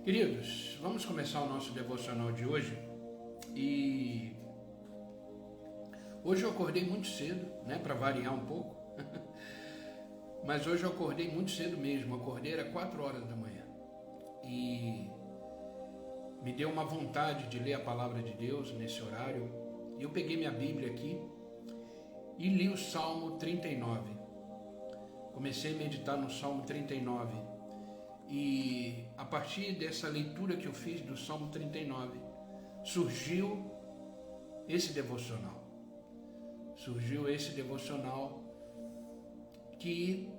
Queridos, vamos começar o nosso devocional de hoje. E hoje eu acordei muito cedo, para variar um pouco. Mas hoje eu acordei muito cedo mesmo. Acordei era 4 horas da manhã. E me deu uma vontade de ler a palavra de Deus nesse horário. E eu peguei minha Bíblia aqui e li o Salmo 39. Comecei a meditar no Salmo 39. E a partir dessa leitura que eu fiz do Salmo 39, surgiu esse devocional. Que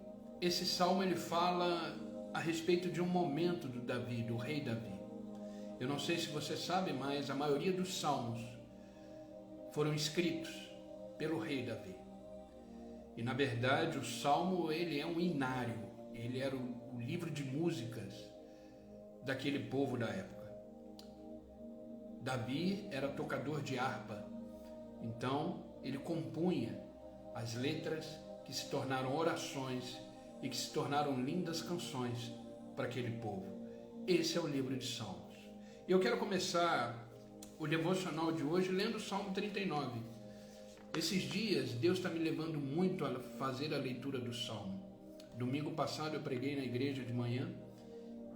esse salmo ele fala a respeito de um momento do Davi, do rei Davi. Eu não sei se você sabe, mas a maioria dos salmos foram escritos pelo rei Davi. E na verdade o salmo ele é um inário, ele era o livro de músicas daquele povo da época. Davi era tocador de harpa, então ele compunha as letras que se tornaram orações e que se tornaram lindas canções para aquele povo. Esse é o livro de Salmos. Eu quero começar o devocional de hoje lendo o Salmo 39. Esses dias Deus está me levando muito a fazer a leitura do Salmo. Domingo passado eu preguei na igreja de manhã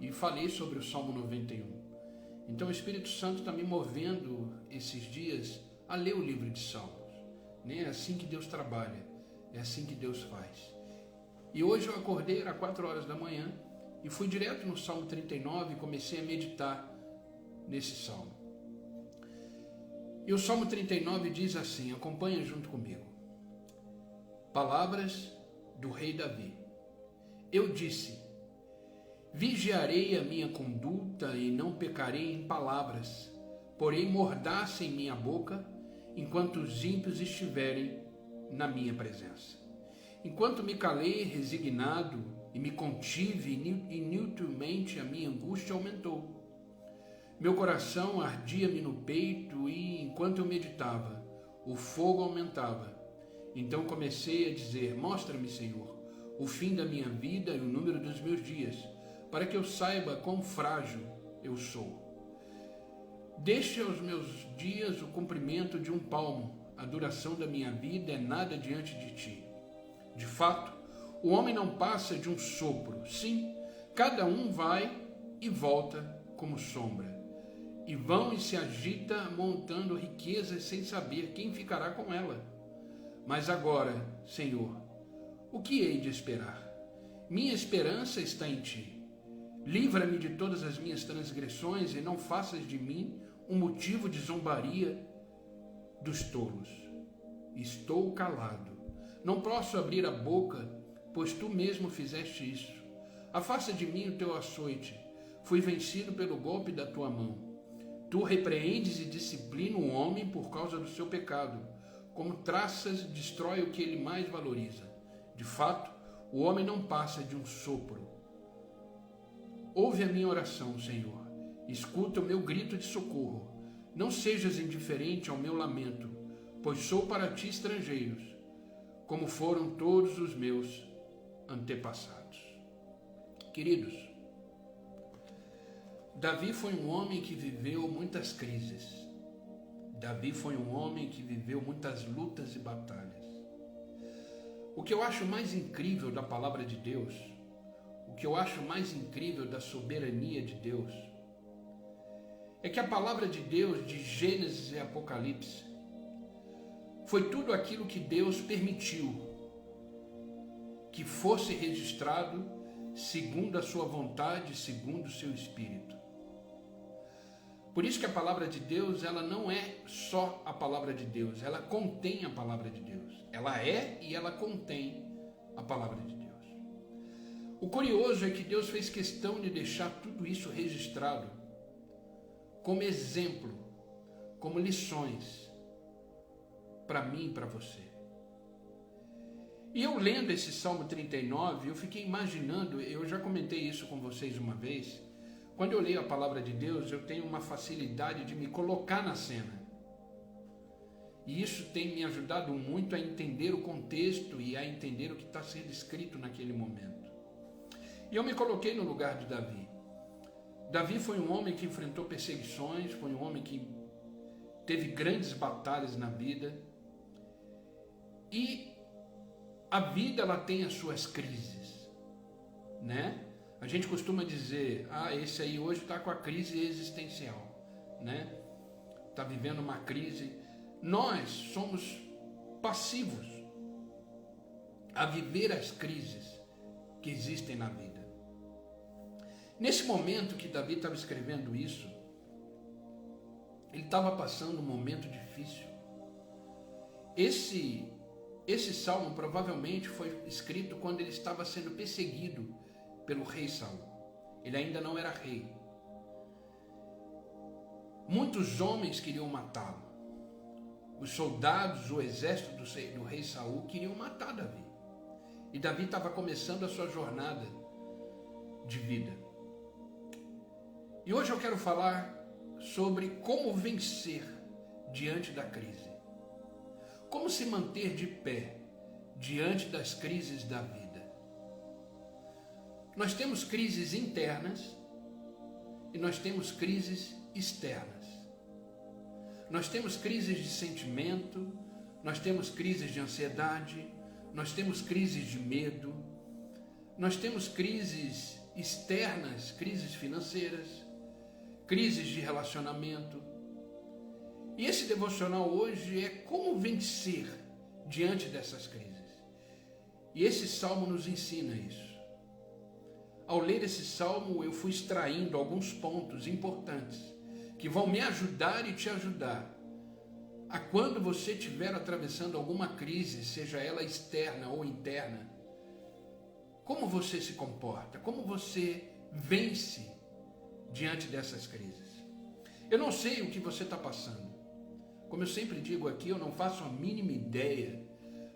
e falei sobre o Salmo 91. Então o Espírito Santo está me movendo esses dias a ler o livro de Salmos. É assim que Deus trabalha, é assim que Deus faz. E hoje eu acordei, era 4 horas da manhã, e fui direto no Salmo 39 e comecei a meditar nesse Salmo. E o Salmo 39 diz assim, acompanha junto comigo. Palavras do rei Davi. Eu disse, vigiarei a minha conduta e não pecarei em palavras, porém mordaça em minha boca, enquanto os ímpios estiverem na minha presença. Enquanto me calei resignado e me contive inutilmente, a minha angústia aumentou. Meu coração ardia-me no peito e, enquanto eu meditava, o fogo aumentava. Então comecei a dizer, mostra-me, Senhor, o fim da minha vida e o número dos meus dias, para que eu saiba quão frágil eu sou. Deixe aos meus dias o comprimento de um palmo, a duração da minha vida é nada diante de ti. De fato, o homem não passa de um sopro, sim, cada um vai e volta como sombra, e vão e se agita montando riquezas sem saber quem ficará com ela. Mas agora, Senhor, o que hei de esperar? Minha esperança está em ti. Livra-me de todas as minhas transgressões e não faças de mim um motivo de zombaria dos tolos. Estou calado. Não posso abrir a boca, pois tu mesmo fizeste isso. Afasta de mim o teu açoite. Fui vencido pelo golpe da tua mão. Tu repreendes e disciplina o homem por causa do seu pecado. Como traças, destrói o que ele mais valoriza. De fato, o homem não passa de um sopro. Ouve a minha oração, Senhor. Escuta o meu grito de socorro. Não sejas indiferente ao meu lamento, pois sou para ti estrangeiros, como foram todos os meus antepassados. Queridos, Davi foi um homem que viveu muitas crises. Davi foi um homem que viveu muitas lutas e batalhas. O que eu acho mais incrível da palavra de Deus, o que eu acho mais incrível da soberania de Deus, é que a palavra de Deus, de Gênesis e Apocalipse, foi tudo aquilo que Deus permitiu que fosse registrado segundo a sua vontade, segundo o seu Espírito. Por isso que a palavra de Deus, ela não é só a palavra de Deus, ela contém a palavra de Deus. Ela é e ela contém a palavra de Deus. O curioso é que Deus fez questão de deixar tudo isso registrado como exemplo, como lições para mim e para você. E eu lendo esse Salmo 39, eu fiquei imaginando, eu já comentei isso com vocês uma vez, quando eu leio a palavra de Deus, eu tenho uma facilidade de me colocar na cena. E isso tem me ajudado muito a entender o contexto e a entender o que está sendo escrito naquele momento. E eu me coloquei no lugar de Davi. Davi foi um homem que enfrentou perseguições, foi um homem que teve grandes batalhas na vida. E a vida, ela tem as suas crises, né? A gente costuma dizer, esse aí hoje está com a crise existencial, né? Está vivendo uma crise. Nós somos passivos a viver as crises que existem na vida. Nesse momento que Davi estava escrevendo isso, ele estava passando um momento difícil. Esse salmo provavelmente foi escrito quando ele estava sendo perseguido pelo rei Saul. Ele ainda não era rei. Muitos homens queriam matá-lo. Os soldados, o exército do rei Saul queriam matar Davi. E Davi estava começando a sua jornada de vida. E hoje eu quero falar sobre como vencer diante da crise. Como se manter de pé diante das crises da vida. Nós temos crises internas e nós temos crises externas. Nós temos crises de sentimento, nós temos crises de ansiedade, nós temos crises de medo, nós temos crises externas, crises financeiras, crises de relacionamento. E esse devocional hoje é como vencer diante dessas crises. E esse salmo nos ensina isso. Ao ler esse salmo, eu fui extraindo alguns pontos importantes que vão me ajudar e te ajudar a quando você estiver atravessando alguma crise, seja ela externa ou interna, como você se comporta, como você vence diante dessas crises. Eu não sei o que você está passando. Como eu sempre digo aqui, eu não faço a mínima ideia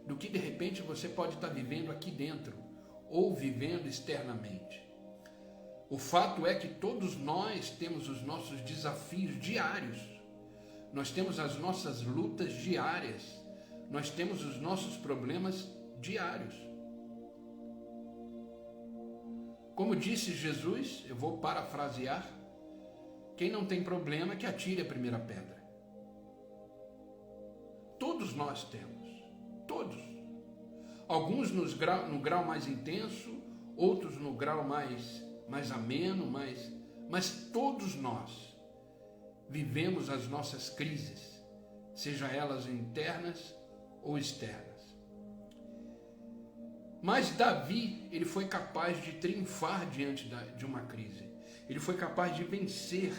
do que de repente você pode estar vivendo aqui dentro ou vivendo externamente. O fato é que todos nós temos os nossos desafios diários, nós temos as nossas lutas diárias, nós temos os nossos problemas diários. Como disse Jesus, eu vou parafrasear, quem não tem problema que atire a primeira pedra. Todos nós temos, todos. Alguns no grau mais intenso, outros no grau mais ameno, mas todos nós vivemos as nossas crises, seja elas internas ou externas. Mas Davi, ele foi capaz de triunfar diante de uma crise. Ele foi capaz de vencer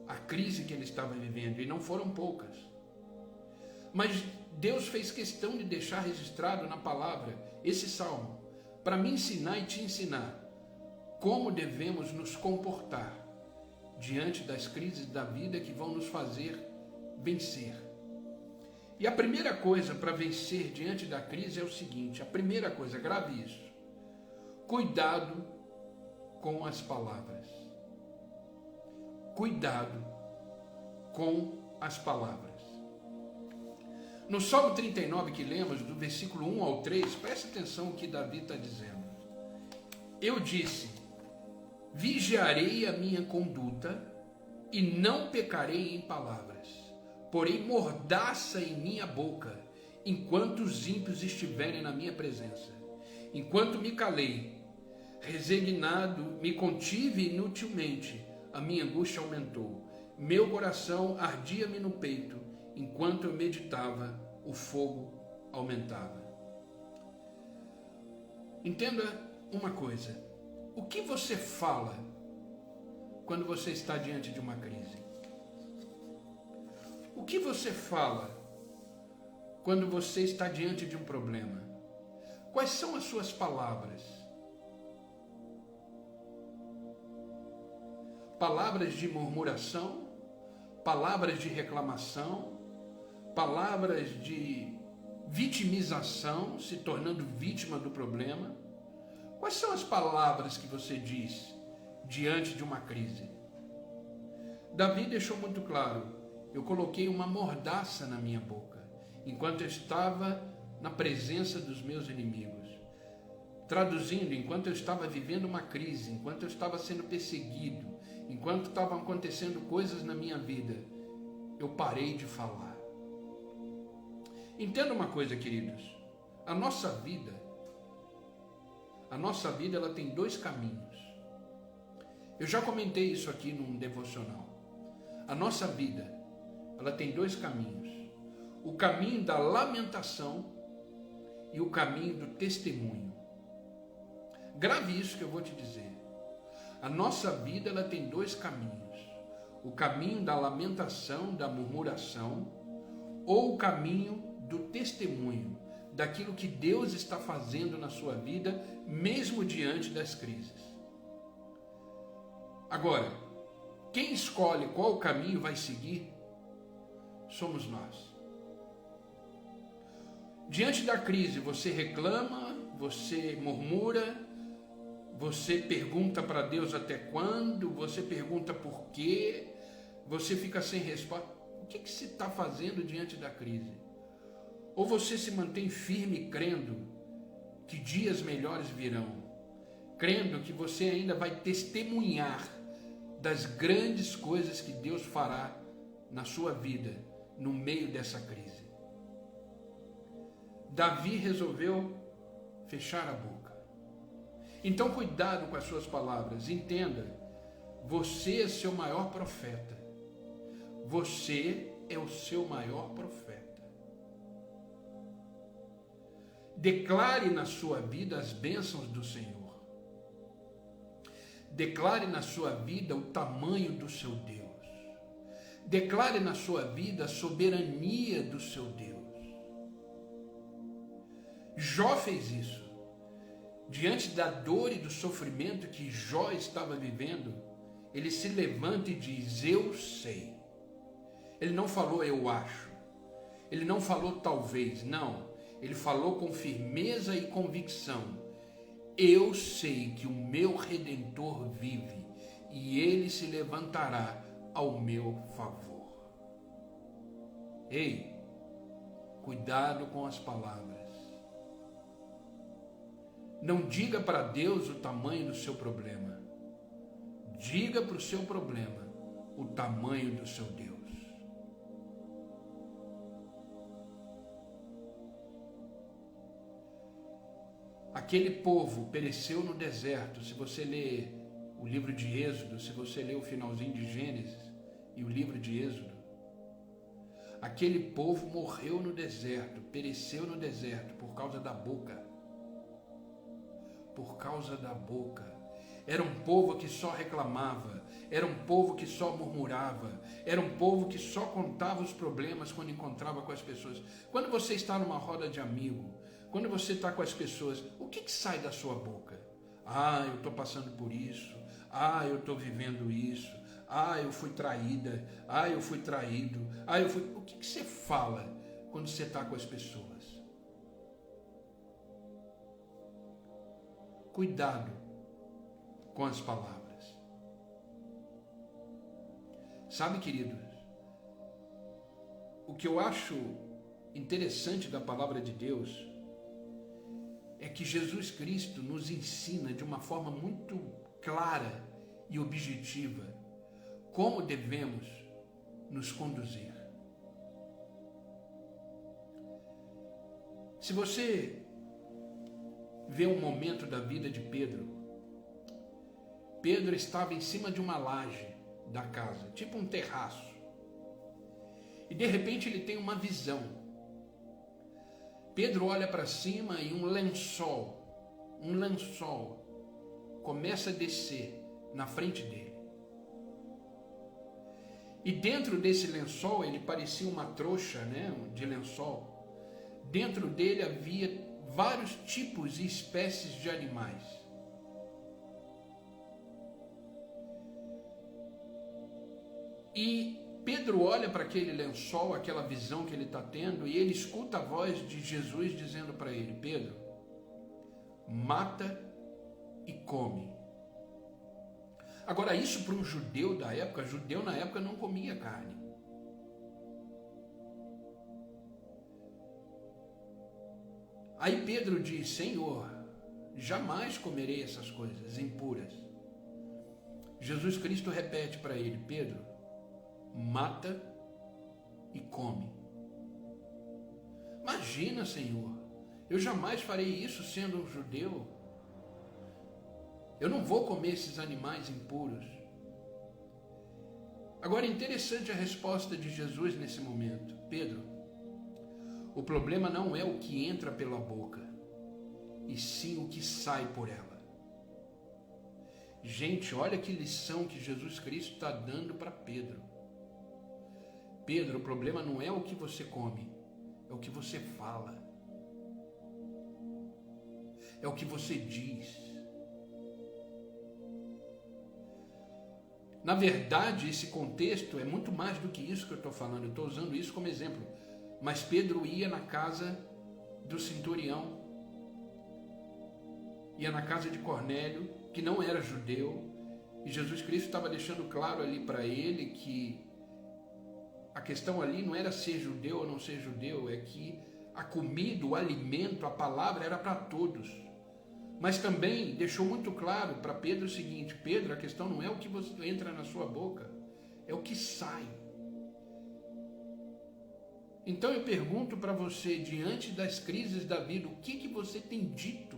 a crise que ele estava vivendo, e não foram poucas. Mas Deus fez questão de deixar registrado na palavra esse salmo, para me ensinar e te ensinar como devemos nos comportar diante das crises da vida que vão nos fazer vencer. E a primeira coisa para vencer diante da crise é o seguinte, a primeira coisa, grave isso, cuidado com as palavras. Cuidado com as palavras. No Salmo 39 que lemos, do versículo 1 ao 3, preste atenção no que Davi está dizendo. Eu disse, vigiarei a minha conduta e não pecarei em palavras, porém mordaça em minha boca, enquanto os ímpios estiverem na minha presença. Enquanto me calei, resignado, me contive inutilmente, a minha angústia aumentou. Meu coração ardia-me no peito, enquanto eu meditava, o fogo aumentava. Entenda uma coisa, o que você fala quando você está diante de uma crise? O que você fala quando você está diante de um problema? Quais são as suas palavras? Palavras de murmuração? Palavras de reclamação? Palavras de vitimização, se tornando vítima do problema? Quais são as palavras que você diz diante de uma crise? Davi deixou muito claro, eu coloquei uma mordaça na minha boca, enquanto eu estava na presença dos meus inimigos. Traduzindo, enquanto eu estava vivendo uma crise, enquanto eu estava sendo perseguido, enquanto estavam acontecendo coisas na minha vida, eu parei de falar. Entenda uma coisa, queridos. A nossa vida ela tem dois caminhos. Eu já comentei isso aqui num devocional. A nossa vida, ela tem dois caminhos. O caminho da lamentação e o caminho do testemunho. Grave isso que eu vou te dizer. A nossa vida, ela tem dois caminhos. O caminho da lamentação, da murmuração, ou o caminho do testemunho, daquilo que Deus está fazendo na sua vida, mesmo diante das crises. Agora, quem escolhe qual caminho vai seguir, somos nós. Diante da crise, você reclama, você murmura, você pergunta para Deus até quando, você pergunta por quê, você fica sem resposta. O que se está fazendo diante da crise? Ou você se mantém firme crendo que dias melhores virão, crendo que você ainda vai testemunhar das grandes coisas que Deus fará na sua vida no meio dessa crise. Davi resolveu fechar a boca. Então cuidado com as suas palavras, entenda, você é seu maior profeta. Você é o seu maior profeta. Declare na sua vida as bênçãos do Senhor. Declare na sua vida o tamanho do seu Deus. Declare na sua vida a soberania do seu Deus. Jó fez isso. Diante da dor e do sofrimento que Jó estava vivendo, ele se levanta e diz: eu sei. Ele não falou eu acho. Ele não falou talvez, não. Ele falou com firmeza e convicção: eu sei que o meu Redentor vive e ele se levantará ao meu favor. Ei, cuidado com as palavras. Não diga para Deus o tamanho do seu problema. Diga para o seu problema o tamanho do seu Deus. Aquele povo pereceu no deserto. Se você ler o livro de Êxodo, se você ler o finalzinho de Gênesis e o livro de Êxodo, aquele povo morreu no deserto, pereceu no deserto por causa da boca. Por causa da boca. Era um povo que só reclamava, era um povo que só murmurava, era um povo que só contava os problemas quando encontrava com as pessoas. Quando você está numa roda de amigo, quando você está com as pessoas, o que sai da sua boca? Ah, eu estou passando por isso. Ah, eu estou vivendo isso. Ah, eu fui traída. Ah, eu fui traído. Ah, eu fui... O que você fala quando você está com as pessoas? Cuidado com as palavras. Sabe, queridos, o que eu acho interessante da palavra de Deus é que Jesus Cristo nos ensina de uma forma muito clara e objetiva como devemos nos conduzir. Se você vê um momento da vida de Pedro, Pedro estava em cima de uma laje da casa, tipo um terraço, e de repente ele tem uma visão. Pedro olha para cima e um lençol começa a descer na frente dele. E dentro desse lençol, ele parecia uma trouxa, de lençol. Dentro dele havia vários tipos e espécies de animais. E Pedro olha para aquele lençol, aquela visão que ele está tendo, e ele escuta a voz de Jesus dizendo para ele: Pedro, mata e come. Agora, isso para um judeu da época, judeu na época não comia carne. Aí Pedro diz: Senhor, jamais comerei essas coisas impuras. Jesus Cristo repete para ele: Pedro, mata e come. Imagina, Senhor, eu jamais farei isso sendo um judeu. Eu não vou comer esses animais impuros. Agora, interessante a resposta de Jesus nesse momento. Pedro, o problema não é o que entra pela boca, e sim o que sai por ela. Gente, olha que lição que Jesus Cristo está dando para Pedro. Pedro, o problema não é o que você come, é o que você fala. É o que você diz. Na verdade, esse contexto é muito mais do que isso que eu estou falando. Eu estou usando isso como exemplo. Mas Pedro ia na casa do centurião, ia na casa de Cornélio, que não era judeu, e Jesus Cristo estava deixando claro ali para ele que a questão ali não era ser judeu ou não ser judeu, é que a comida, o alimento, a palavra era para todos. Mas também deixou muito claro para Pedro o seguinte: Pedro, a questão não é o que você entra na sua boca, é o que sai. Então eu pergunto para você, diante das crises da vida, o que você tem dito?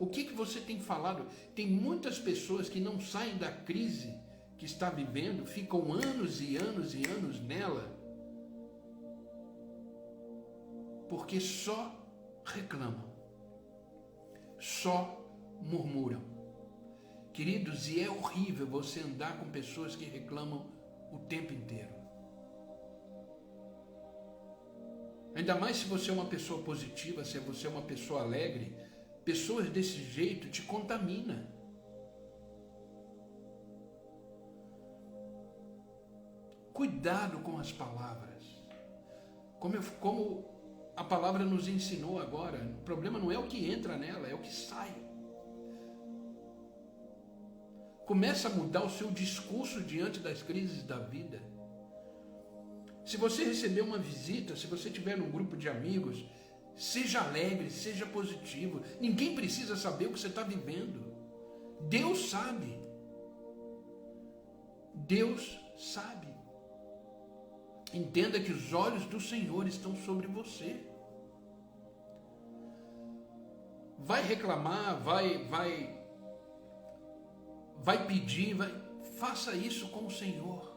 O que você tem falado? Tem muitas pessoas que não saem da crise que está vivendo, ficam anos e anos e anos nela, porque só reclamam, só murmuram. Queridos, e é horrível você andar com pessoas que reclamam o tempo inteiro. Ainda mais se você é uma pessoa positiva, se você é uma pessoa alegre, pessoas desse jeito te contaminam. Cuidado com as palavras. Como a palavra nos ensinou agora, o problema não é o que entra nela, é o que sai. Começa a mudar o seu discurso diante das crises da vida. Se você receber uma visita, se você estiver num grupo de amigos, seja alegre, seja positivo. Ninguém precisa saber o que você está vivendo. Deus sabe. Deus sabe. Entenda que os olhos do Senhor estão sobre você. Vai reclamar, vai pedir, faça isso com o Senhor.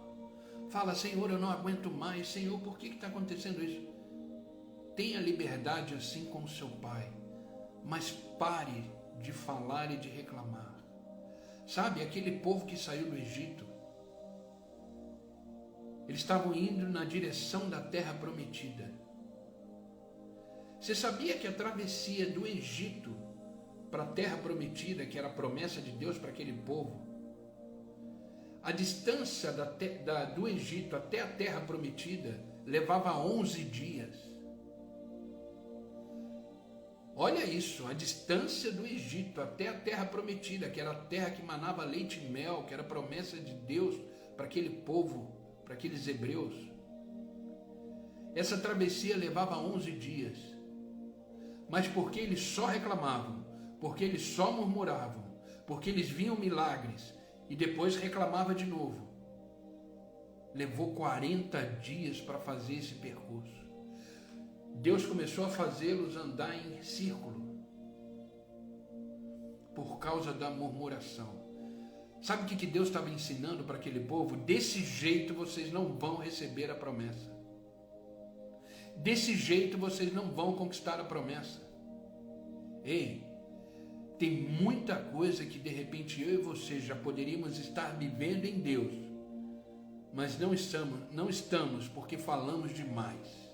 Fala: Senhor, eu não aguento mais. Senhor, por que está acontecendo isso? Tenha liberdade assim com o seu pai, mas pare de falar e de reclamar. Sabe, aquele povo que saiu do Egito, eles estavam indo na direção da terra prometida. Você sabia que a travessia do Egito para a terra prometida, que era a promessa de Deus para aquele povo, a distância do Egito até a terra prometida levava 11 dias. Olha isso, a distância do Egito até a terra prometida, que era a terra que manava leite e mel, que era a promessa de Deus para aquele povo, para aqueles hebreus. Essa travessia levava 11 dias. Mas porque eles só reclamavam, porque eles só murmuravam, porque eles viam milagres e depois reclamava de novo, levou 40 dias para fazer esse percurso. Deus começou a fazê-los andar em círculo por causa da murmuração. Sabe o que Deus estava ensinando para aquele povo? Desse jeito vocês não vão receber a promessa. Desse jeito vocês não vão conquistar a promessa. Ei, tem muita coisa que de repente eu e você já poderíamos estar vivendo em Deus, mas não estamos porque falamos demais.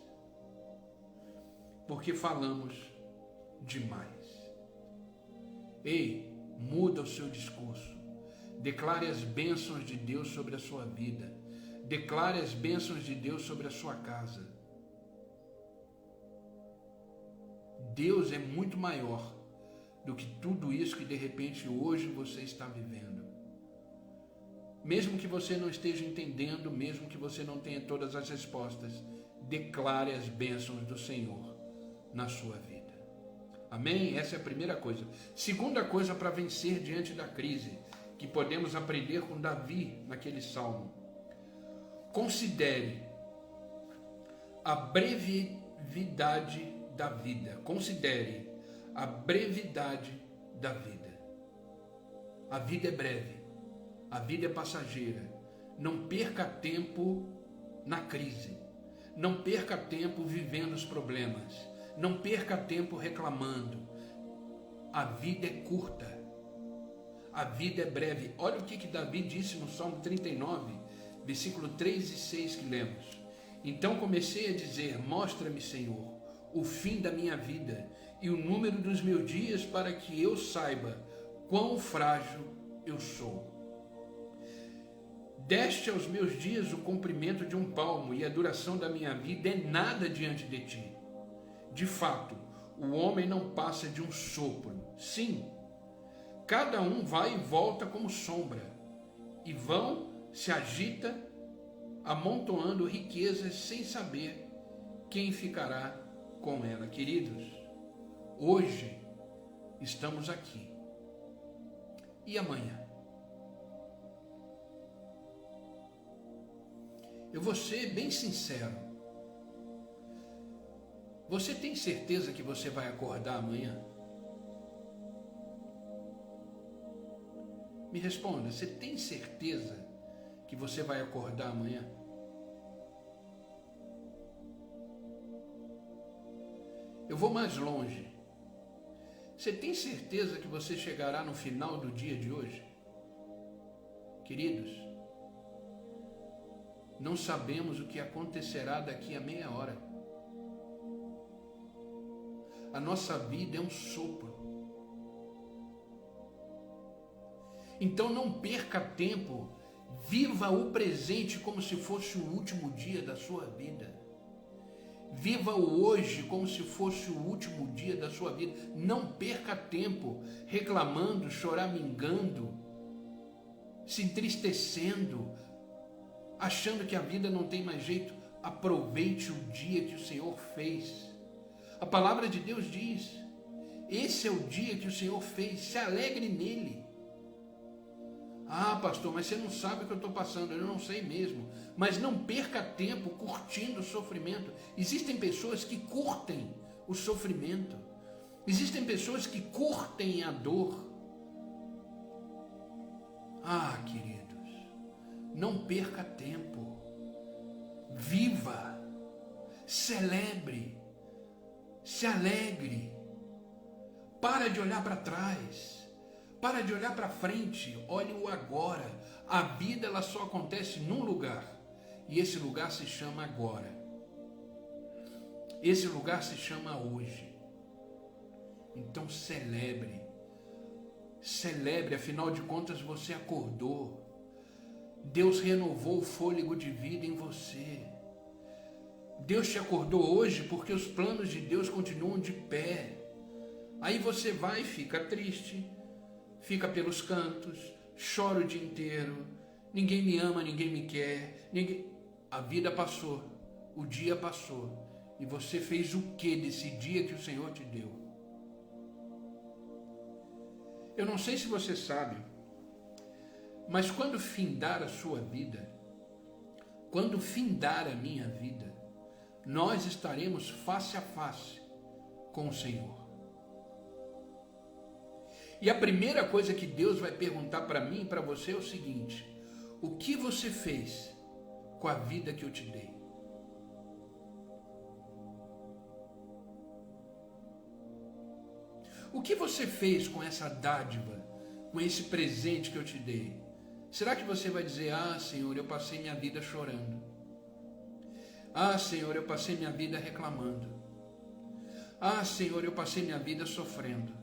Porque falamos demais. Ei, muda o seu discurso. Declare as bênçãos de Deus sobre a sua vida. Declare as bênçãos de Deus sobre a sua casa. Deus é muito maior do que tudo isso que de repente hoje você está vivendo. Mesmo que você não esteja entendendo, mesmo que você não tenha todas as respostas, declare as bênçãos do Senhor na sua vida. Amém? Essa é a primeira coisa. Segunda coisa para vencer diante da crise, que podemos aprender com Davi naquele salmo. Considere a brevidade da vida. Considere a brevidade da vida. A vida é breve. A vida é passageira. Não perca tempo na crise. Não perca tempo vivendo os problemas. Não perca tempo reclamando. A vida é curta. A vida é breve. Olha o que Davi disse no Salmo 39, versículo 3 e 6 que lemos. Então comecei a dizer: mostra-me, Senhor, o fim da minha vida e o número dos meus dias, para que eu saiba quão frágil eu sou. Deste aos meus dias o comprimento de um palmo, e a duração da minha vida é nada diante de ti. De fato, o homem não passa de um sopro. Sim, cada um vai e volta como sombra, e vão se agita, amontoando riquezas sem saber quem ficará com ela. Queridos, hoje estamos aqui. E amanhã? Eu vou ser bem sincero. Você tem certeza que você vai acordar amanhã? Me responda, você tem certeza que você vai acordar amanhã? Eu vou mais longe. Você tem certeza que você chegará no final do dia de hoje? Queridos, não sabemos o que acontecerá daqui a meia hora. A nossa vida é um sopro. Então não perca tempo, viva o presente como se fosse o último dia da sua vida. Viva o hoje como se fosse o último dia da sua vida. Não perca tempo reclamando, choramingando, se entristecendo, achando que a vida não tem mais jeito. Aproveite o dia que o Senhor fez. A palavra de Deus diz: esse é o dia que o Senhor fez, se alegre nele. Ah, pastor, mas você não sabe o que eu estou passando. Eu não sei mesmo. Mas não perca tempo curtindo o sofrimento. Existem pessoas que curtem o sofrimento. Existem pessoas que curtem a dor. Ah, queridos, não perca tempo. Viva, celebre, se alegre. Para de olhar para trás. Para de olhar para frente, olhe o agora. A vida ela só acontece num lugar, e esse lugar se chama agora. Esse lugar se chama hoje. Então celebre. Celebre, afinal de contas você acordou. Deus renovou o fôlego de vida em você. Deus te acordou hoje porque os planos de Deus continuam de pé. Aí você vai e fica triste, fica pelos cantos, chora o dia inteiro, ninguém me ama, ninguém me quer, a vida passou, o dia passou, e você fez o que desse dia que o Senhor te deu? Eu não sei se você sabe, mas quando findar a sua vida, quando findar a minha vida, nós estaremos face a face com o Senhor. E a primeira coisa que Deus vai perguntar para mim e para você é o seguinte: o que você fez com a vida que eu te dei? O que você fez com essa dádiva, com esse presente que eu te dei? Será que você vai dizer: ah, Senhor, eu passei minha vida chorando. Ah, Senhor, eu passei minha vida reclamando. Ah, Senhor, eu passei minha vida sofrendo.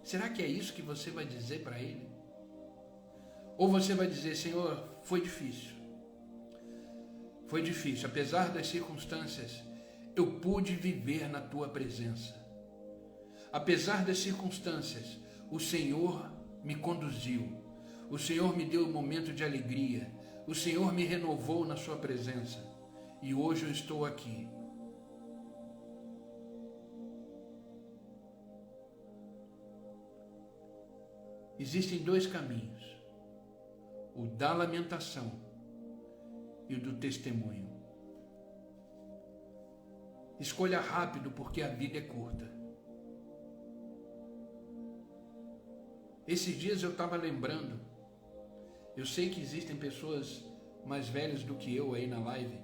Será que é isso que você vai dizer para Ele? Ou você vai dizer: Senhor, foi difícil. Foi difícil, apesar das circunstâncias, eu pude viver na Tua presença. Apesar das circunstâncias, o Senhor me conduziu. O Senhor me deu um momento de alegria. O Senhor me renovou na Sua presença. E hoje eu estou aqui. Existem dois caminhos: o da lamentação e o do testemunho. Escolha rápido, porque a vida é curta. Esses dias eu estava lembrando, eu sei que existem pessoas mais velhas do que eu aí na live,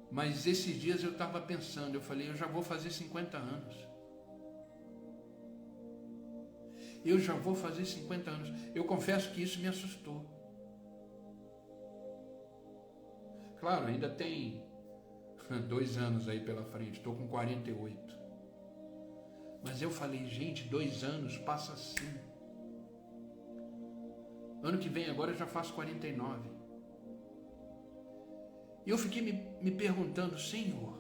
mas esses dias eu estava pensando, eu falei, eu já vou fazer 50 anos. Eu já vou fazer 50 anos. Eu confesso que isso me assustou. Claro, ainda tem 2 anos aí pela frente, estou com 48. Mas eu falei, gente, 2 anos passa assim. Ano que vem agora eu já faço 49. E eu fiquei me perguntando, Senhor,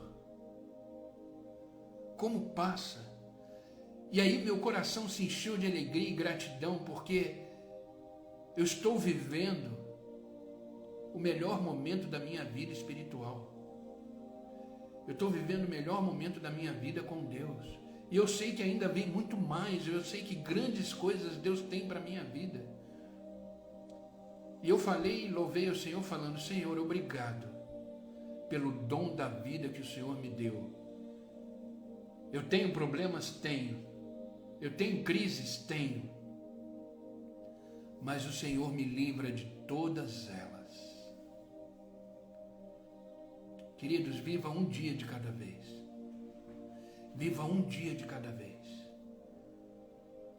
como passa? E aí meu coração se encheu de alegria e gratidão, porque eu estou vivendo o melhor momento da minha vida espiritual. Eu estou vivendo o melhor momento da minha vida com Deus. E eu sei que ainda vem muito mais. Eu sei que grandes coisas Deus tem para a minha vida. E eu falei e louvei o Senhor falando, Senhor, obrigado pelo dom da vida que o Senhor me deu. Eu tenho problemas? Tenho. Eu tenho crises? Tenho. Mas o Senhor me livra de todas elas. Queridos, viva um dia de cada vez. Viva um dia de cada vez.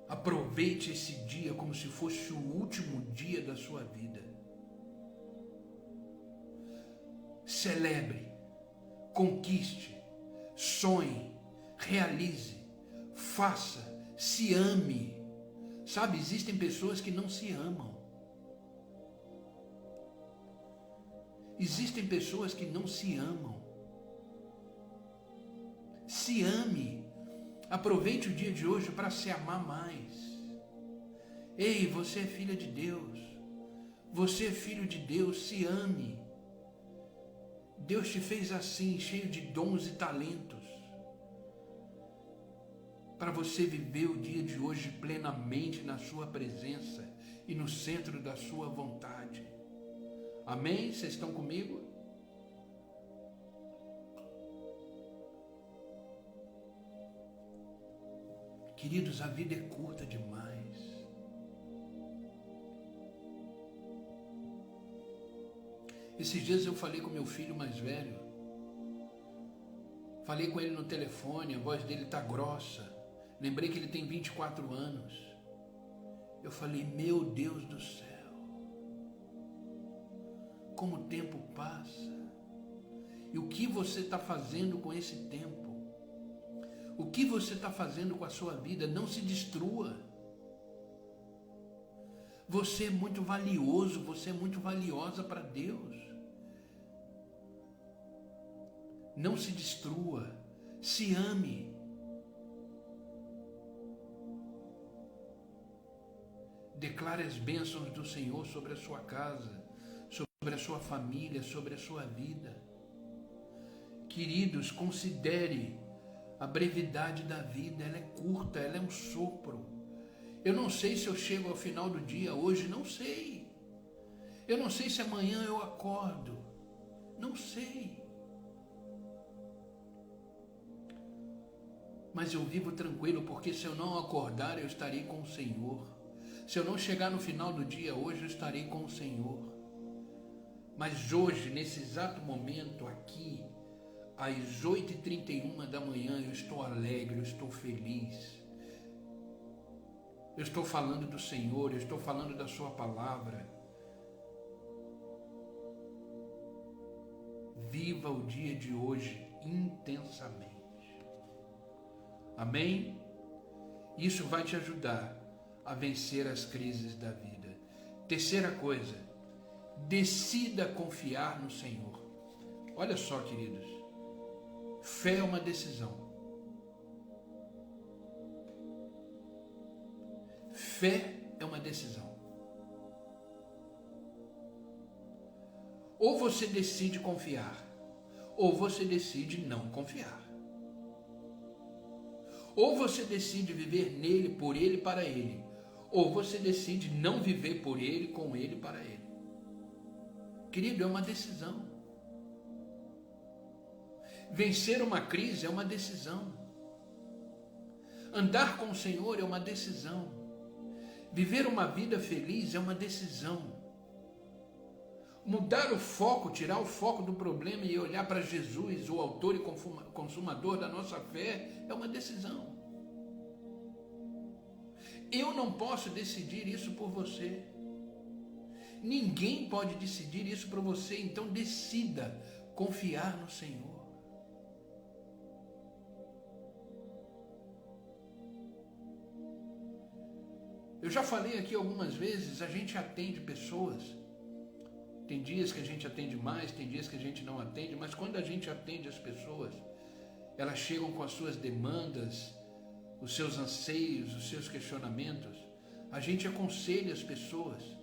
Aproveite esse dia como se fosse o último dia da sua vida. Celebre, conquiste, sonhe, realize, faça, se ame. Sabe, existem pessoas que não se amam. Existem pessoas que não se amam. Se ame. Aproveite o dia de hoje para se amar mais. Ei, você é filha de Deus. Você é filho de Deus, se ame. Deus te fez assim, cheio de dons e talentos, para você viver o dia de hoje plenamente na sua presença e no centro da sua vontade. Amém? Vocês estão comigo? Queridos, a vida é curta demais. Esses dias eu falei com meu filho mais velho. Falei com ele no telefone, a voz dele está grossa. Lembrei que ele tem 24 anos. Eu falei, meu Deus do céu, como o tempo passa. E o que você está fazendo com esse tempo? O que você está fazendo com a sua vida? Não se destrua. Você é muito valioso, você é muito valiosa para Deus. Não se destrua, se ame. Declare as bênçãos do Senhor sobre a sua casa, sobre a sua família, sobre a sua vida. Queridos, considere a brevidade da vida, ela é curta, ela é um sopro. Eu não sei se eu chego ao final do dia hoje, não sei. Eu não sei se amanhã eu acordo, não sei. Mas eu vivo tranquilo, porque se eu não acordar, eu estarei com o Senhor. Se eu não chegar no final do dia hoje, eu estarei com o Senhor. Mas hoje, nesse exato momento aqui, às 8h31 da manhã, eu estou alegre, eu estou feliz. Eu estou falando do Senhor, eu estou falando da sua palavra. Viva o dia de hoje intensamente. Amém? Isso vai te ajudar a vencer as crises da vida. Terceira coisa, decida confiar no Senhor. Olha só, queridos, fé é uma decisão. Fé é uma decisão. Ou você decide confiar, ou você decide não confiar. Ou você decide viver nele, por ele, para ele, ou você decide não viver por Ele, com Ele, para Ele. Querido, é uma decisão. Vencer uma crise é uma decisão. Andar com o Senhor é uma decisão. Viver uma vida feliz é uma decisão. Mudar o foco, tirar o foco do problema e olhar para Jesus, o autor e consumador da nossa fé, é uma decisão. Eu não posso decidir isso por você. Ninguém pode decidir isso por você, então decida confiar no Senhor. Eu já falei aqui algumas vezes, a gente atende pessoas. Tem dias que a gente atende mais, tem dias que a gente não atende, mas quando a gente atende as pessoas, elas chegam com as suas demandas, os seus anseios, os seus questionamentos. A gente aconselha as pessoas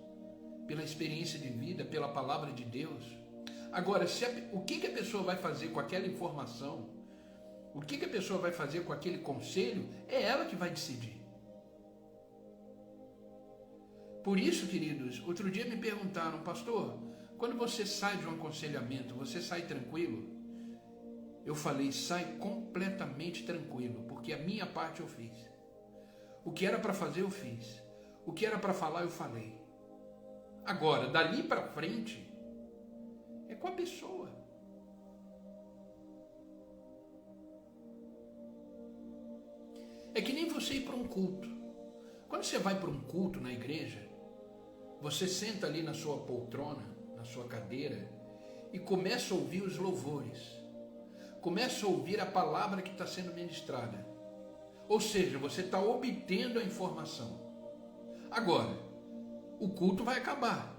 pela experiência de vida, pela palavra de Deus. Agora, o que a pessoa vai fazer com aquela informação, o que a pessoa vai fazer com aquele conselho, é ela que vai decidir. Por isso, queridos, outro dia me perguntaram, pastor, quando você sai de um aconselhamento, você sai tranquilo? Eu falei, sai completamente tranquilo, porque a minha parte eu fiz. O que era para fazer, eu fiz. O que era para falar, eu falei. Agora, dali para frente, é com a pessoa. É que nem você ir para um culto. Quando você vai para um culto na igreja, você senta ali na sua poltrona, na sua cadeira, e começa a ouvir os louvores. Começa a ouvir a palavra que está sendo ministrada. Ou seja, você está obtendo a informação. Agora, o culto vai acabar.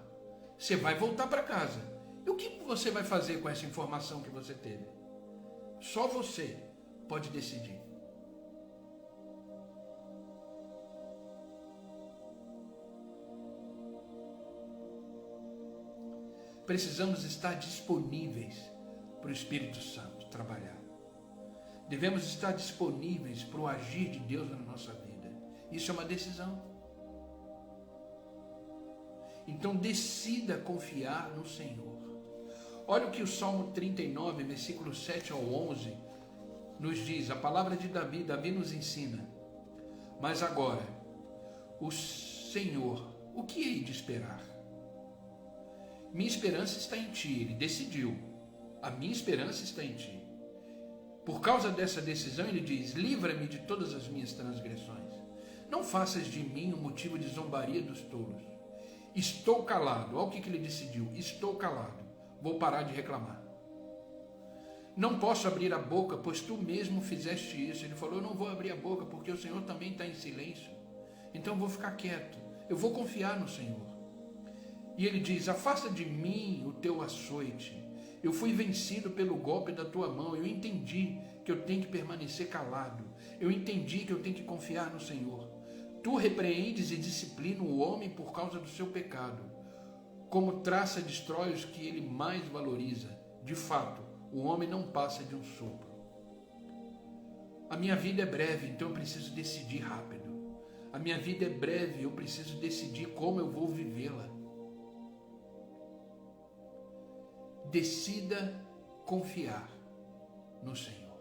Você vai voltar para casa. E o que você vai fazer com essa informação que você teve? Só você pode decidir. Precisamos estar disponíveis para o Espírito Santo trabalhar. Devemos estar disponíveis para o agir de Deus na nossa vida. Isso é uma decisão. Então decida confiar no Senhor. Olha o que o Salmo 39, versículo 7 ao 11, nos diz. A palavra de Davi nos ensina. Mas agora, o Senhor, o que hei de esperar? Minha esperança está em ti. Ele decidiu. A minha esperança está em ti. Por causa dessa decisão, ele diz, livra-me de todas as minhas transgressões. Não faças de mim um motivo de zombaria dos tolos. Estou calado. Olha o que ele decidiu. Estou calado. Vou parar de reclamar. Não posso abrir a boca, pois tu mesmo fizeste isso. Ele falou, eu não vou abrir a boca, porque o Senhor também está em silêncio. Então eu vou ficar quieto. Eu vou confiar no Senhor. E ele diz, afasta de mim o teu açoite. Eu fui vencido pelo golpe da tua mão. Eu entendi que eu tenho que permanecer calado. Eu entendi que eu tenho que confiar no Senhor. Tu repreendes e disciplina o homem por causa do seu pecado. Como traça destrói os que ele mais valoriza. De fato, o homem não passa de um sopro. A minha vida é breve, então eu preciso decidir rápido. A minha vida é breve, eu preciso decidir como eu vou vivê-la. Decida confiar no Senhor.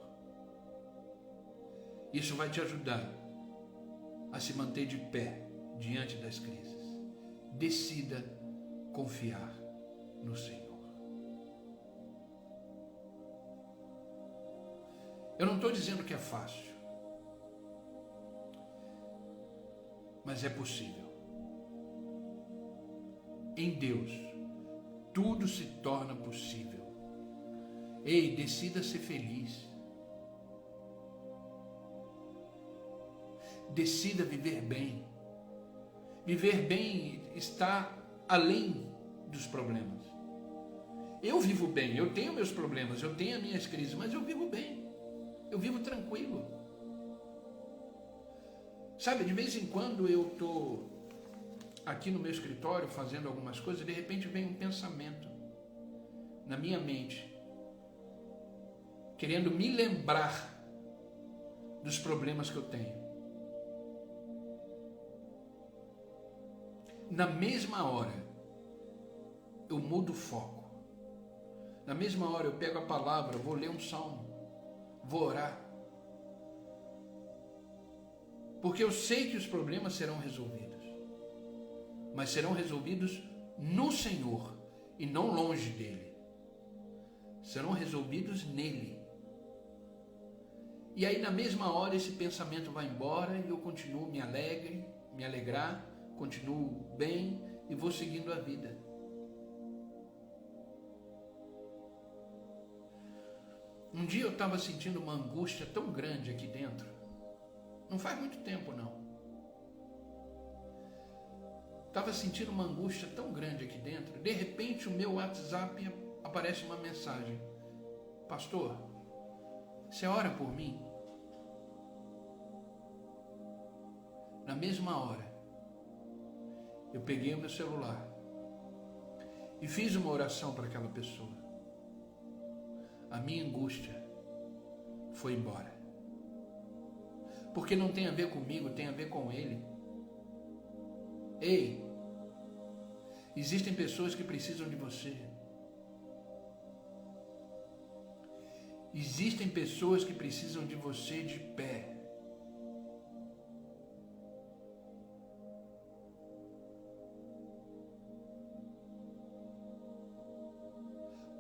Isso vai te ajudar a se manter de pé diante das crises. Decida confiar no Senhor. Eu não estou dizendo que é fácil, mas é possível. Em Deus, tudo se torna possível. Ei, decida ser feliz. Decida viver bem. Viver bem está além dos problemas. Eu vivo bem, eu tenho meus problemas, eu tenho as minhas crises, mas eu vivo bem. Eu vivo tranquilo. Sabe, de vez em quando eu estou aqui no meu escritório fazendo algumas coisas, de repente vem um pensamento na minha mente, querendo me lembrar dos problemas que eu tenho. Na mesma hora, eu mudo o foco. Na mesma hora, eu pego a palavra, vou ler um salmo, vou orar. Porque eu sei que os problemas serão resolvidos. Mas serão resolvidos no Senhor e não longe dele. Serão resolvidos nele. E aí, na mesma hora, esse pensamento vai embora e eu continuo me alegrar, continuo bem e vou seguindo a vida. Um dia eu estava sentindo uma angústia tão grande aqui dentro. Não faz muito tempo, não. Estava sentindo uma angústia tão grande aqui dentro. De repente, o meu WhatsApp aparece uma mensagem. Pastor, você ora por mim? Na mesma hora, eu peguei o meu celular e fiz uma oração para aquela pessoa. A minha angústia foi embora. Porque não tem a ver comigo, tem a ver com ele. Ei, existem pessoas que precisam de você. Existem pessoas que precisam de você de pé.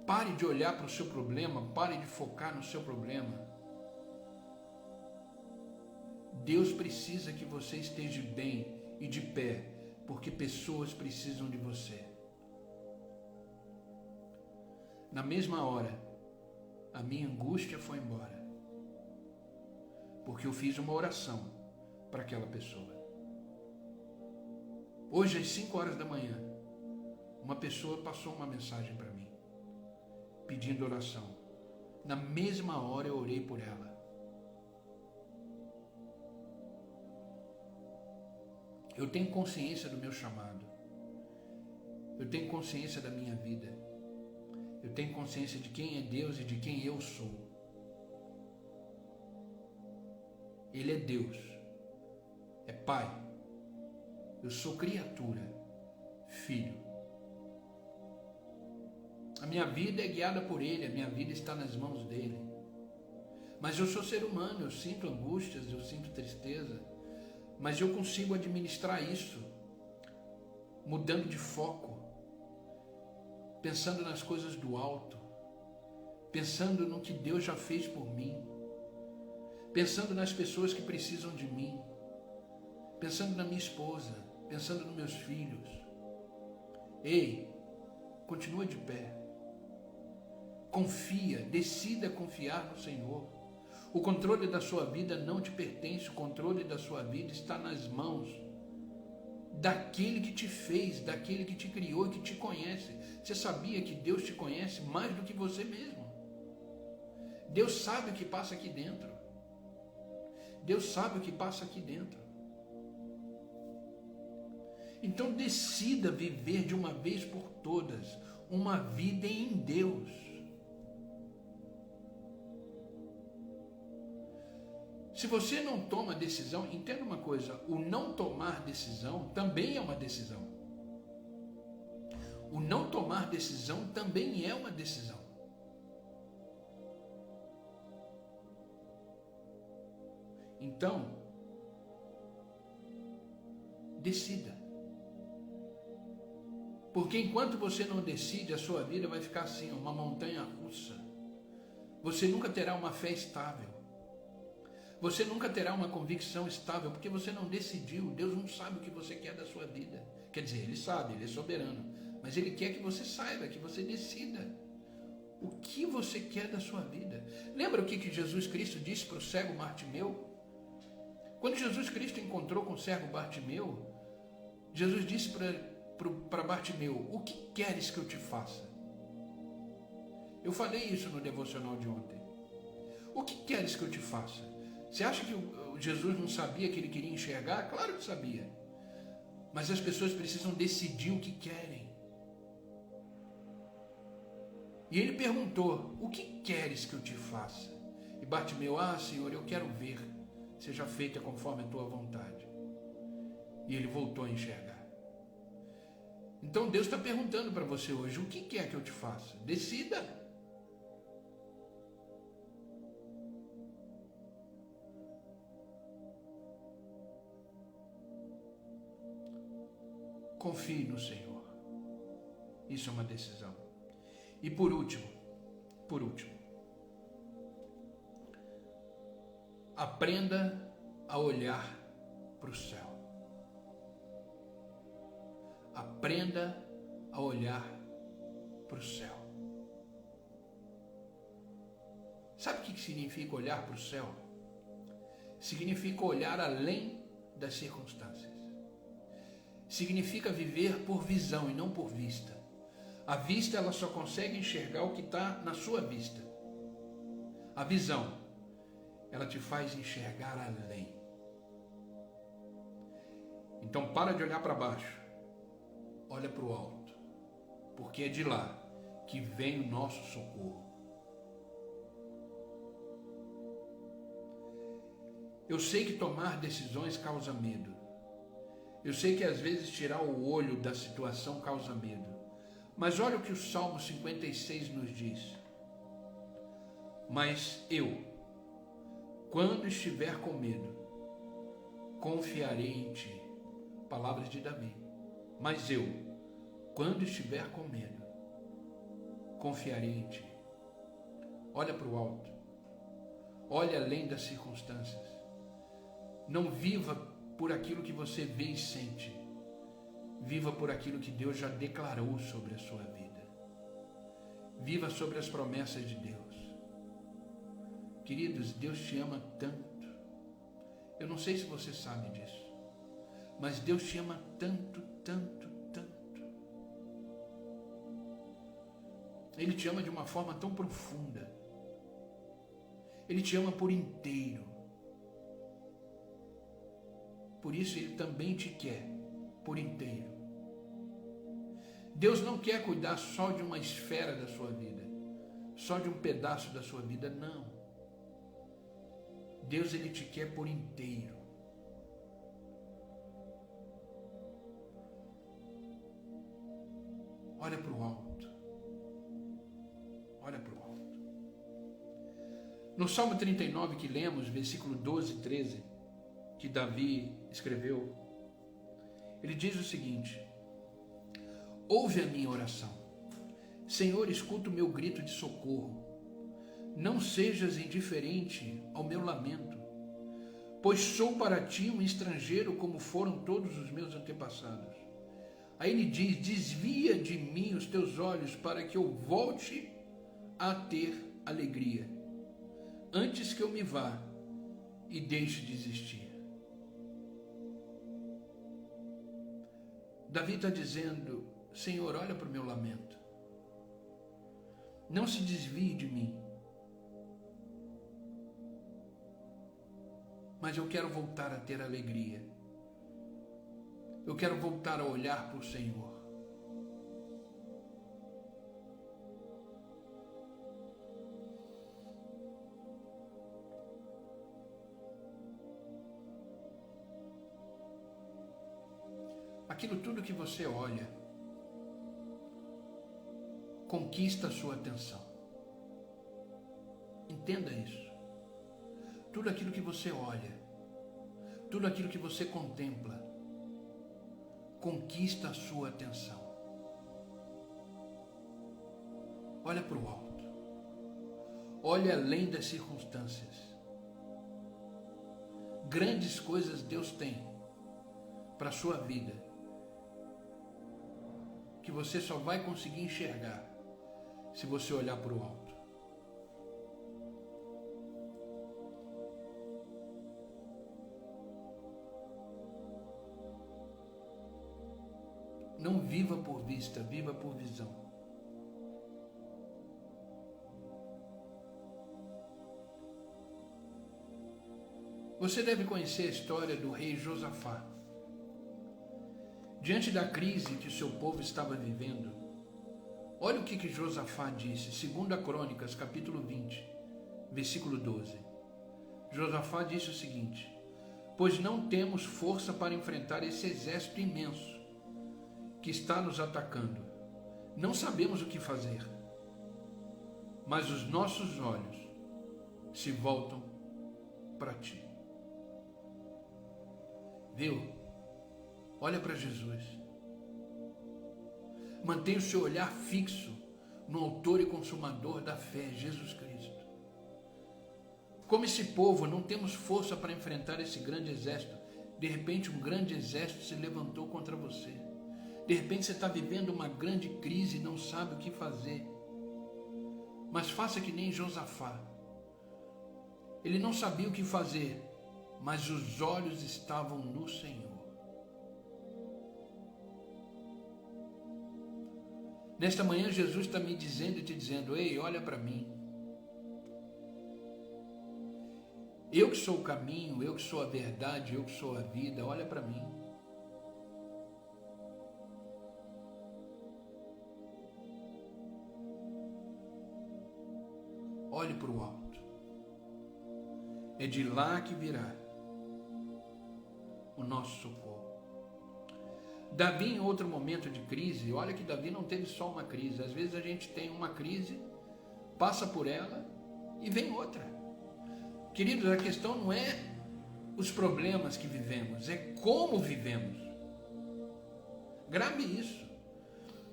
Pare de olhar para o seu problema, pare de focar no seu problema. Deus precisa que você esteja bem e de pé, porque pessoas precisam de você. Na mesma hora, a minha angústia foi embora, porque eu fiz uma oração para aquela pessoa. Hoje, às 5 horas da manhã, uma pessoa passou uma mensagem para mim, pedindo oração. Na mesma hora eu orei por ela. Eu tenho consciência do meu chamado. Eu tenho consciência da minha vida. Eu tenho consciência de quem é Deus e de quem eu sou. Ele é Deus. É Pai. Eu sou criatura. Filho. A minha vida é guiada por Ele. A minha vida está nas mãos dEle. Mas eu sou ser humano. Eu sinto angústias, eu sinto tristeza. Mas eu consigo administrar isso, mudando de foco, pensando nas coisas do alto, pensando no que Deus já fez por mim, pensando nas pessoas que precisam de mim, pensando na minha esposa, pensando nos meus filhos. Ei, continua de pé, confia, decida confiar no Senhor. O controle da sua vida não te pertence, o controle da sua vida está nas mãos daquele que te fez, daquele que te criou e que te conhece. Você sabia que Deus te conhece mais do que você mesmo? Deus sabe o que passa aqui dentro. Deus sabe o que passa aqui dentro. Então decida viver de uma vez por todas uma vida em Deus. Se você não toma decisão, entenda uma coisa, o não tomar decisão também é uma decisão. O não tomar decisão também é uma decisão. Então, decida. Porque enquanto você não decide, a sua vida vai ficar assim, uma montanha russa. Você nunca terá uma fé estável. Você nunca terá uma convicção estável, porque você não decidiu. Deus não sabe o que você quer da sua vida. Quer dizer, Ele sabe, Ele é soberano. Mas Ele quer que você saiba, que você decida o que você quer da sua vida. Lembra o que Jesus Cristo disse para o cego Bartimeu? Quando Jesus Cristo encontrou com o cego Bartimeu, Jesus disse para Bartimeu: o que queres que eu te faça? Eu falei isso no devocional de ontem. O que queres que eu te faça? Você acha que Jesus não sabia que ele queria enxergar? Claro que sabia. Mas as pessoas precisam decidir o que querem. E ele perguntou: o que queres que eu te faça? E Bartimeu: Senhor, eu quero ver. Seja feita conforme a tua vontade. E ele voltou a enxergar. Então Deus está perguntando para você hoje, o que quer que eu te faça? Decida. Confie no Senhor. Isso é uma decisão. E por último, aprenda a olhar para o céu. Aprenda a olhar para o céu. Sabe o que significa olhar para o céu? Significa olhar além das circunstâncias. Significa viver por visão e não por vista. A vista, ela só consegue enxergar o que está na sua vista. A visão, ela te faz enxergar além. Então para de olhar para baixo. Olha para o alto, porque é de lá que vem o nosso socorro. Eu sei que tomar decisões causa medo. Eu sei que às vezes tirar o olho da situação causa medo. Mas olha o que o Salmo 56 nos diz. Mas eu, quando estiver com medo, confiarei em ti. Palavras de Davi. Mas eu, quando estiver com medo, confiarei em ti. Olha para o alto. Olha além das circunstâncias. Não viva por aquilo que você vê e sente. Viva por aquilo que Deus já declarou sobre a sua vida. Viva sobre as promessas de Deus. Queridos, Deus te ama tanto. Eu não sei se você sabe disso, mas Deus te ama tanto, tanto, tanto. Ele te ama de uma forma tão profunda. Ele te ama por inteiro. Por isso Ele também te quer por inteiro. Deus não quer cuidar só de uma esfera da sua vida, só de um pedaço da sua vida, não. Deus, Ele te quer por inteiro. Olha para o alto. Olha para o alto. No Salmo 39 que lemos, versículo 12 e 13, que Davi escreveu, ele diz o seguinte: ouve a minha oração. Senhor, escuta o meu grito de socorro. Não sejas indiferente ao meu lamento, pois sou para ti um estrangeiro como foram todos os meus antepassados. Aí ele diz: desvia de mim os teus olhos para que eu volte a ter alegria, antes que eu me vá e deixe de existir. Davi está dizendo: Senhor, olha para o meu lamento. Não se desvie de mim. Mas eu quero voltar a ter alegria. Eu quero voltar a olhar para o Senhor. Aquilo tudo que você olha conquista a sua atenção. Entenda isso. Tudo aquilo que você olha, tudo aquilo que você contempla, conquista a sua atenção. Olha para o alto. Olha além das circunstâncias. Grandes coisas Deus tem para a sua vida, que você só vai conseguir enxergar se você olhar para o alto. Não viva por vista, viva por visão. Você deve conhecer a história do rei Josafá. Diante da crise que o seu povo estava vivendo, olha o que Josafá disse, 2 Crônicas, capítulo 20, versículo 12. Josafá disse o seguinte: pois não temos força para enfrentar esse exército imenso que está nos atacando. Não sabemos o que fazer, mas os nossos olhos se voltam para ti. Viu? Olha para Jesus. Mantenha o seu olhar fixo no autor e consumador da fé, Jesus Cristo. Como esse povo, não temos força para enfrentar esse grande exército. De repente, um grande exército se levantou contra você. De repente, você está vivendo uma grande crise e não sabe o que fazer. Mas faça que nem Josafá. Ele não sabia o que fazer, mas os olhos estavam no Senhor. Nesta manhã, Jesus está me dizendo e te dizendo: ei, olha para mim. Eu que sou o caminho, eu que sou a verdade, eu que sou a vida, olha para mim. Olhe para o alto. É de lá que virá o nosso socorro. Davi, em outro momento de crise, olha que Davi não teve só uma crise. Às vezes a gente tem uma crise, passa por ela e vem outra. Queridos, a questão não é os problemas que vivemos, é como vivemos. Grave isso.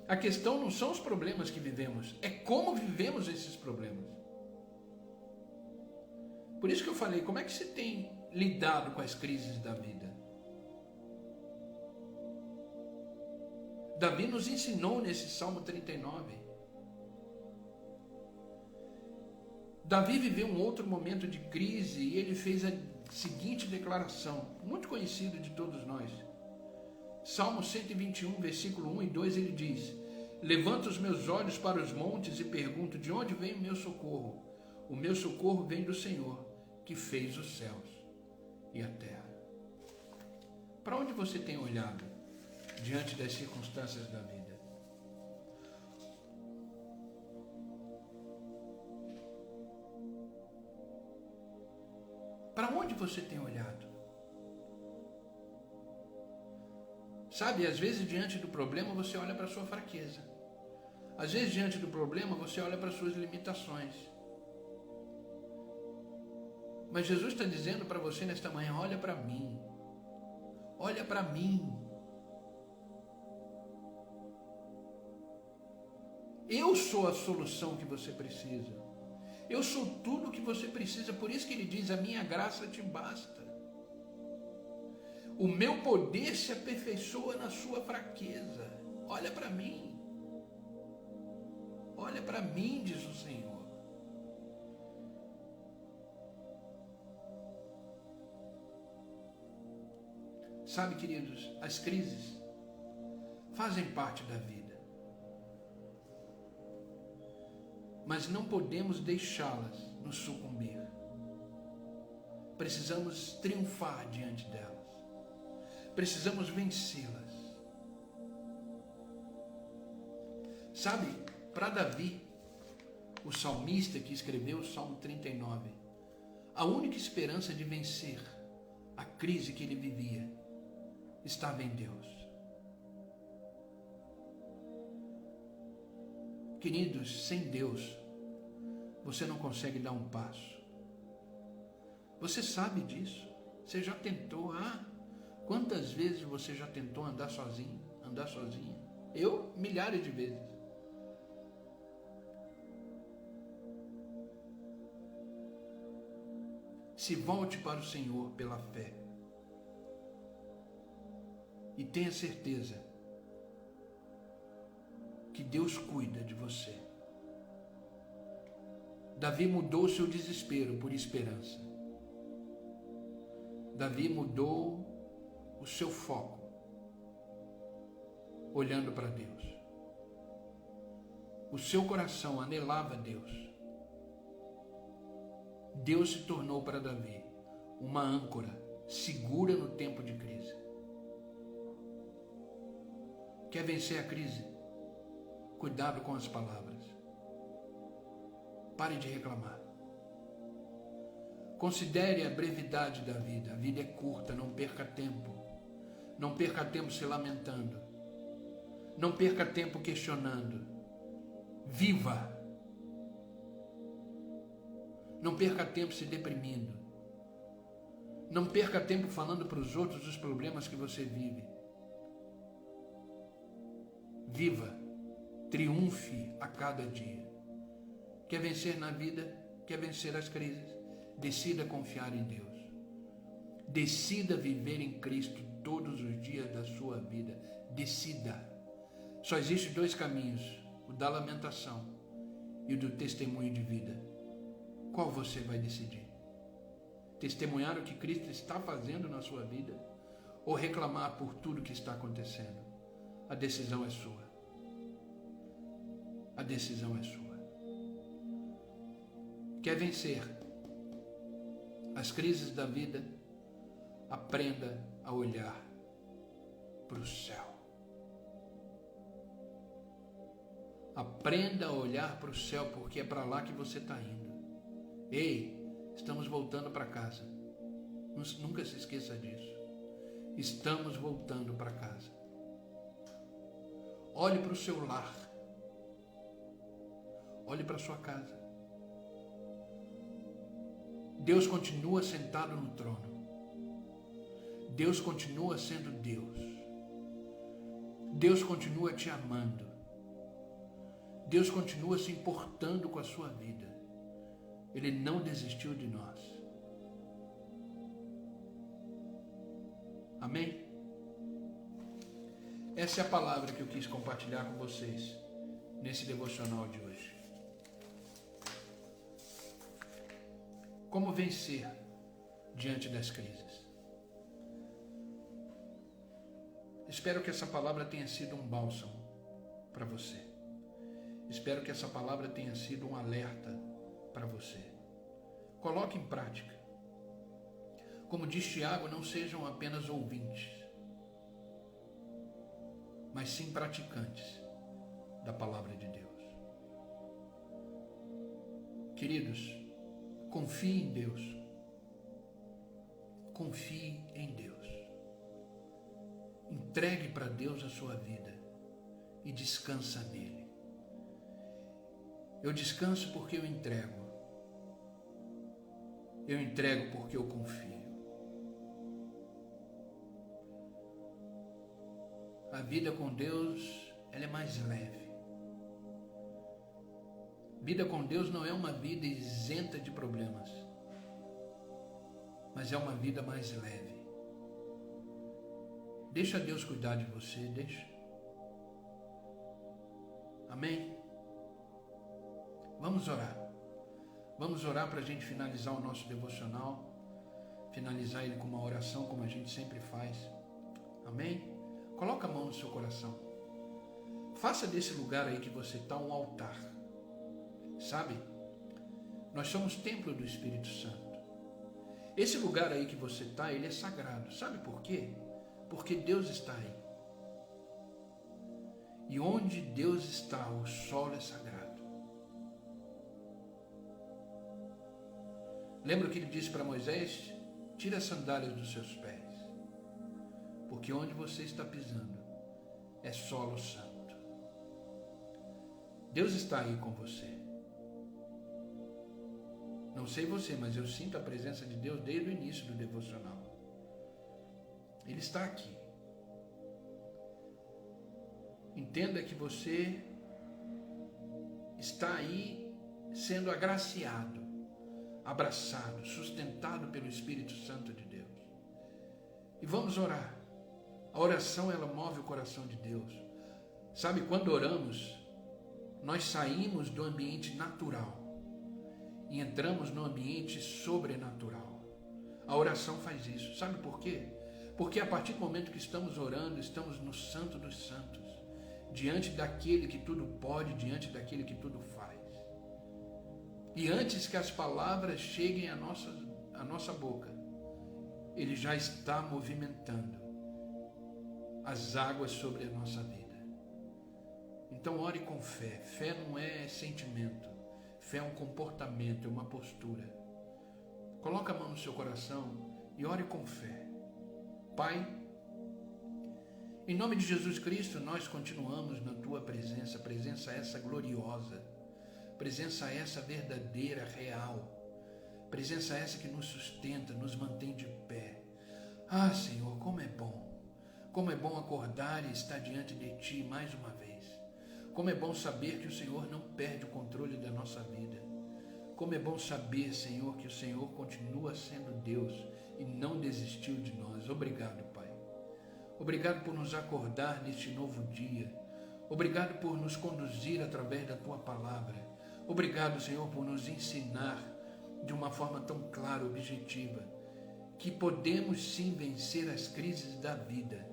A questão não são os problemas que vivemos, é como vivemos esses problemas. Por isso que eu falei, como é que você tem lidado com as crises da vida? Davi nos ensinou nesse Salmo 39. Davi viveu um outro momento de crise e ele fez a seguinte declaração, muito conhecida de todos nós. Salmo 121, versículo 1 e 2, ele diz: levanto os meus olhos para os montes e pergunto, de onde vem o meu socorro? O meu socorro vem do Senhor, que fez os céus e a terra. Para onde você tem olhado diante das circunstâncias da vida? Para onde você tem olhado? Sabe, às vezes diante do problema você olha para a sua fraqueza. Às vezes diante do problema você olha para as suas limitações. Mas Jesus está dizendo para você nesta manhã, olha para mim. Olha para mim. Eu sou a solução que você precisa. Eu sou tudo o que você precisa. Por isso que ele diz, a minha graça te basta. O meu poder se aperfeiçoa na sua fraqueza. Olha para mim. Olha para mim, diz o Senhor. Sabe, queridos, as crises fazem parte da vida. Mas não podemos deixá-las nos sucumbir. Precisamos triunfar diante delas. Precisamos vencê-las. Sabe, para Davi, o salmista que escreveu o Salmo 39, a única esperança de vencer a crise que ele vivia estava em Deus. Queridos, sem Deus, você não consegue dar um passo. Você sabe disso. Você já tentou. Quantas vezes você já tentou andar sozinho, andar sozinha? Eu, milhares de vezes. Se volte para o Senhor pela fé. E tenha certeza que Deus cuida de você. Davi mudou seu desespero por esperança. Davi mudou o seu foco, olhando para Deus. O seu coração anelava Deus. Deus se tornou para Davi uma âncora segura no tempo de crise. Quer vencer a crise? Cuidado com as palavras. Pare de reclamar. Considere a brevidade da vida. A vida é curta, não perca tempo. Não perca tempo se lamentando. Não perca tempo questionando. Viva. Não perca tempo se deprimindo. Não perca tempo falando para os outros os problemas que você vive. Viva. Triunfe a cada dia. Quer vencer na vida? Quer vencer as crises? Decida confiar em Deus. Decida viver em Cristo todos os dias da sua vida. Decida. Só existem dois caminhos, o da lamentação e o do testemunho de vida. Qual você vai decidir? Testemunhar o que Cristo está fazendo na sua vida ou reclamar por tudo que está acontecendo? A decisão é sua. A decisão é sua. Quer vencer as crises da vida? Aprenda a olhar para o céu. Aprenda a olhar para o céu, porque é para lá que você está indo. Ei, estamos voltando para casa. Nunca se esqueça disso. Estamos voltando para casa. Olhe para o seu lar. Olhe para a sua casa. Deus continua sentado no trono. Deus continua sendo Deus. Deus continua te amando. Deus continua se importando com a sua vida. Ele não desistiu de nós. Amém? Essa é a palavra que eu quis compartilhar com vocês nesse devocional de hoje. Como vencer diante das crises? Espero que essa palavra tenha sido um bálsamo para você. Espero que essa palavra tenha sido um alerta para você. Coloque em prática. Como diz Tiago, não sejam apenas ouvintes, mas sim praticantes da palavra de Deus. Queridos, confie em Deus. Confie em Deus. Entregue para Deus a sua vida e descansa nele. Eu descanso porque eu entrego. Eu entrego porque eu confio. A vida com Deus, ela é mais leve. Vida com Deus não é uma vida isenta de problemas, mas é uma vida mais leve. Deixa Deus cuidar de você, deixa. Amém? Vamos orar. Vamos orar para a gente finalizar o nosso devocional, finalizar ele com uma oração como a gente sempre faz. Amém? Coloca a mão no seu coração. Faça desse lugar aí que você está um altar. Sabe? Nós somos templo do Espírito Santo. Esse lugar aí que você está, ele é sagrado. Sabe por quê? Porque Deus está aí. E onde Deus está, o solo é sagrado. Lembra o que ele disse para Moisés? Tira as sandálias dos seus pés, porque onde você está pisando é solo santo. Deus está aí com você. Não sei você, mas eu sinto a presença de Deus desde o início do devocional. Ele está aqui. Entenda que você está aí sendo agraciado, abraçado, sustentado pelo Espírito Santo de Deus. E vamos orar. A oração, ela move o coração de Deus. Sabe, quando oramos, nós saímos do ambiente natural e entramos no ambiente sobrenatural. A oração faz isso. Sabe por quê? Porque a partir do momento que estamos orando, estamos no Santo dos Santos, diante daquele que tudo pode, diante daquele que tudo faz. E antes que as palavras cheguem à nossa boca, ele já está movimentando as águas sobre a nossa vida. Então ore com fé. Fé não é sentimento. Fé é um comportamento, é uma postura. Coloca a mão no seu coração e ore com fé. Pai, Em nome de Jesus Cristo, nós continuamos na tua presença, presença essa gloriosa, presença essa verdadeira, real, presença essa que nos sustenta, nos mantém de pé. Ah, Senhor, como é bom acordar e estar diante de Ti mais uma vez. Como é bom saber que o Senhor não perde o controle da nossa vida. Como é bom saber, Senhor, que o Senhor continua sendo Deus e não desistiu de nós. Obrigado, Pai. Obrigado por nos acordar neste novo dia. Obrigado por nos conduzir através da Tua palavra. Obrigado, Senhor, por nos ensinar de uma forma tão clara, objetiva, que podemos sim vencer as crises da vida,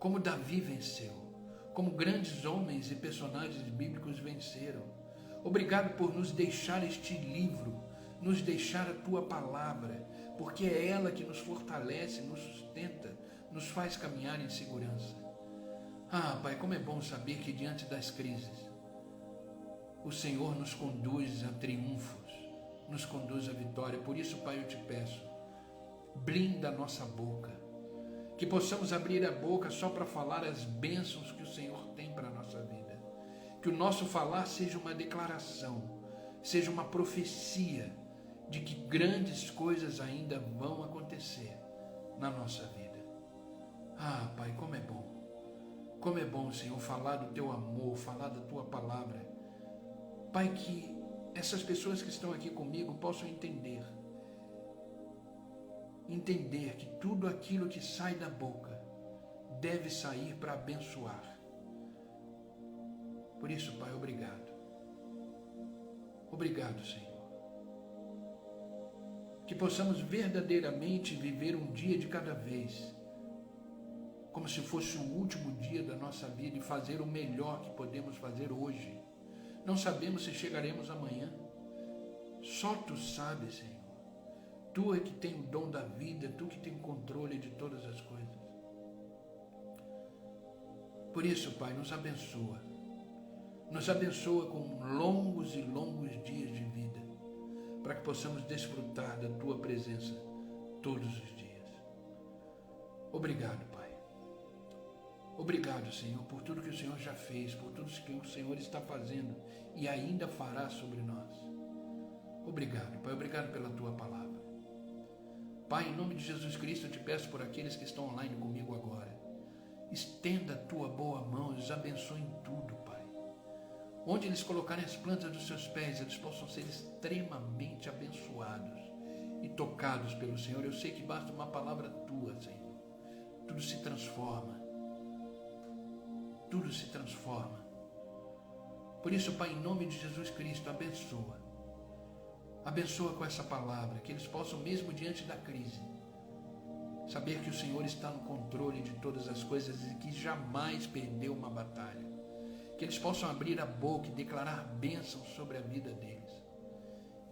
como Davi venceu, como grandes homens e personagens bíblicos venceram. Obrigado por nos deixar este livro, nos deixar a Tua palavra, porque é ela que nos fortalece, nos sustenta, nos faz caminhar em segurança. Ah, Pai, como é bom saber que diante das crises, o Senhor nos conduz a triunfos, nos conduz à vitória. Por isso, Pai, eu te peço, blinda a nossa boca, que possamos abrir a boca só para falar as bênçãos que o Senhor tem para a nossa vida. Que o nosso falar seja uma declaração, seja uma profecia de que grandes coisas ainda vão acontecer na nossa vida. Ah, Pai, como é bom, Senhor, falar do Teu amor, falar da Tua palavra. Pai, que essas pessoas que estão aqui comigo possam entender que tudo aquilo que sai da boca deve sair para abençoar. Por isso, Pai, obrigado. Obrigado, Senhor. Que possamos verdadeiramente viver um dia de cada vez, como se fosse o último dia da nossa vida, e fazer o melhor que podemos fazer hoje. Não sabemos se chegaremos amanhã. Só Tu sabes, Senhor. Tu é que tem o dom da vida, Tu que tem o controle de todas as coisas. Por isso, Pai, nos abençoa. Nos abençoa com longos e longos dias de vida, para que possamos desfrutar da Tua presença todos os dias. Obrigado, Pai. Obrigado, Senhor, por tudo que o Senhor já fez, por tudo que o Senhor está fazendo e ainda fará sobre nós. Obrigado, Pai. Obrigado pela Tua palavra. Pai, em nome de Jesus Cristo, eu te peço por aqueles que estão online comigo agora. Estenda a Tua boa mão e os abençoe em tudo, Pai. Onde eles colocarem as plantas dos seus pés, eles possam ser extremamente abençoados e tocados pelo Senhor. Eu sei que basta uma palavra Tua, Senhor. Tudo se transforma. Tudo se transforma. Por isso, Pai, em nome de Jesus Cristo, abençoa. Abençoa com essa palavra, que eles possam, mesmo diante da crise, saber que o Senhor está no controle de todas as coisas e que jamais perdeu uma batalha. Que eles possam abrir a boca e declarar bênçãos sobre a vida deles.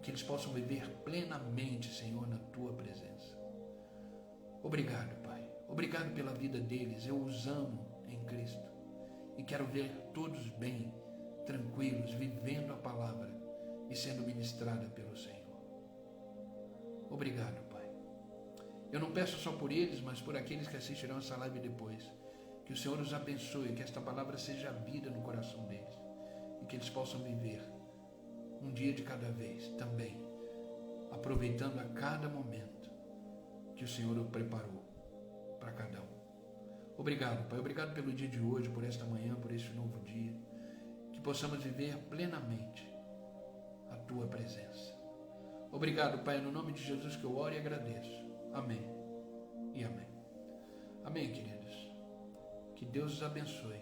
Que eles possam viver plenamente, Senhor, na Tua presença. Obrigado, Pai. Obrigado pela vida deles. Eu os amo em Cristo. E quero ver todos bem, tranquilos, vivendo a palavra e sendo ministrada pelo Senhor. Obrigado, Pai. Eu não peço só por eles, mas por aqueles que assistirão essa live depois. Que o Senhor os abençoe, que esta palavra seja vida no coração deles e que eles possam viver um dia de cada vez também, aproveitando a cada momento que o Senhor o preparou para cada um. Obrigado, Pai. Obrigado pelo dia de hoje, por esta manhã, por este novo dia. Que possamos viver plenamente a Tua presença. Obrigado, Pai, no nome de Jesus que eu oro e agradeço. Amém e amém. Amém, queridos. Que Deus os abençoe.